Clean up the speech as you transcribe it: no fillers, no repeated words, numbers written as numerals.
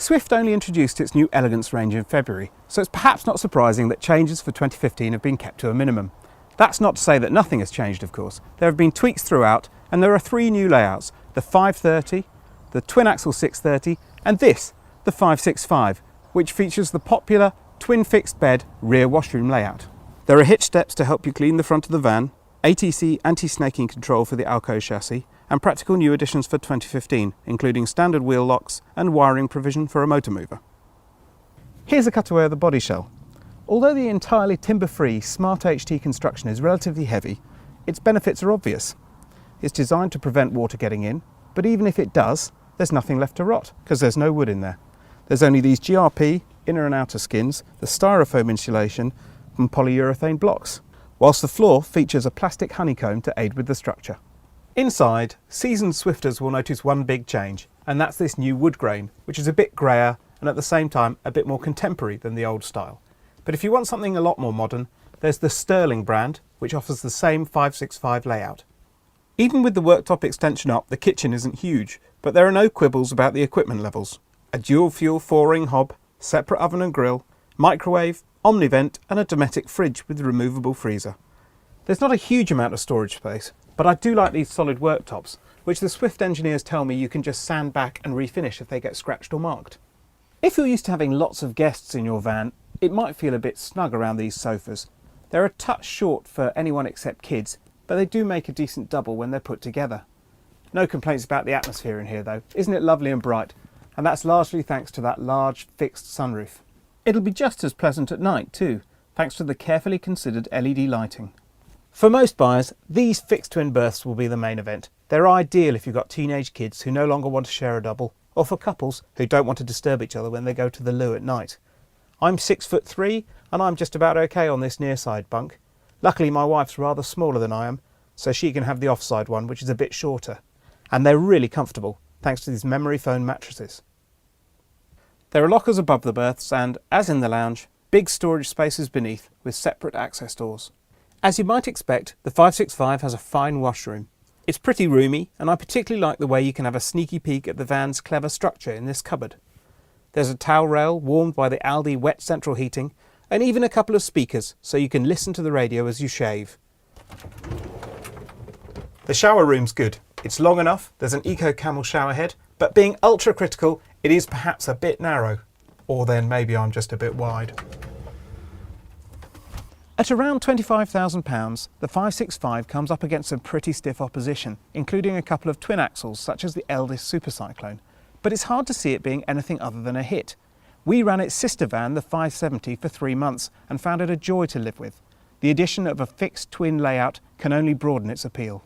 Swift only introduced its new Elegance range in February, so it's perhaps not surprising that changes for 2015 have been kept to a minimum. That's not to say that nothing has changed, of course. There have been tweaks throughout, and there are 3 new layouts: the 530, the twin-axle 630, and this, the 565, which features the popular twin fixed bed rear washroom layout. There are hitch steps to help you clean the front of the van, ATC anti-snaking control for the Alco chassis, and practical new additions for 2015, including standard wheel locks and wiring provision for a motor mover. Here's a cutaway of the body shell. Although the entirely timber-free Smart HT construction is relatively heavy, its benefits are obvious. It's designed to prevent water getting in, but even if it does, there's nothing left to rot, because there's no wood in there. There's only these GRP inner and outer skins, the styrofoam insulation, and polyurethane blocks, whilst the floor features a plastic honeycomb to aid with the structure. Inside, seasoned Swifters will notice one big change, and that's this new wood grain, which is a bit greyer and at the same time a bit more contemporary than the old style. But if you want something a lot more modern, there's the Sterling brand, which offers the same 565 layout. Even with the worktop extension up, the kitchen isn't huge, but there are no quibbles about the equipment levels. A dual fuel 4-ring hob, separate oven and grill, microwave, omnivent and a Dometic fridge with removable freezer. There's not a huge amount of storage space, but I do like these solid worktops, which the Swift engineers tell me you can just sand back and refinish if they get scratched or marked. If you're used to having lots of guests in your van, it might feel a bit snug around these sofas. They're a touch short for anyone except kids, but they do make a decent double when they're put together. No complaints about the atmosphere in here though. Isn't it lovely and bright? And that's largely thanks to that large fixed sunroof. It'll be just as pleasant at night too, thanks to the carefully considered LED lighting. For most buyers, these fixed twin berths will be the main event. They're ideal if you've got teenage kids who no longer want to share a double, or for couples who don't want to disturb each other when they go to the loo at night. I'm 6'3" and I'm just about okay on this near side bunk. Luckily my wife's rather smaller than I am, so she can have the offside one, which is a bit shorter. And they're really comfortable, thanks to these memory foam mattresses. There are lockers above the berths and, as in the lounge, big storage spaces beneath with separate access doors. As you might expect, the 565 has a fine washroom. It's pretty roomy, and I particularly like the way you can have a sneaky peek at the van's clever structure in this cupboard. There's a towel rail warmed by the Aldi wet central heating, and even a couple of speakers so you can listen to the radio as you shave. The shower room's good. It's long enough, there's an Eco Camel shower head, but being ultra critical, it is perhaps a bit narrow. Or then maybe I'm just a bit wide. At around £25,000, the 565 comes up against some pretty stiff opposition, including a couple of twin axles such as the eldest Super Cyclone. But it's hard to see it being anything other than a hit. We ran its sister van, the 570, for 3 months and found it a joy to live with. The addition of a fixed twin layout can only broaden its appeal.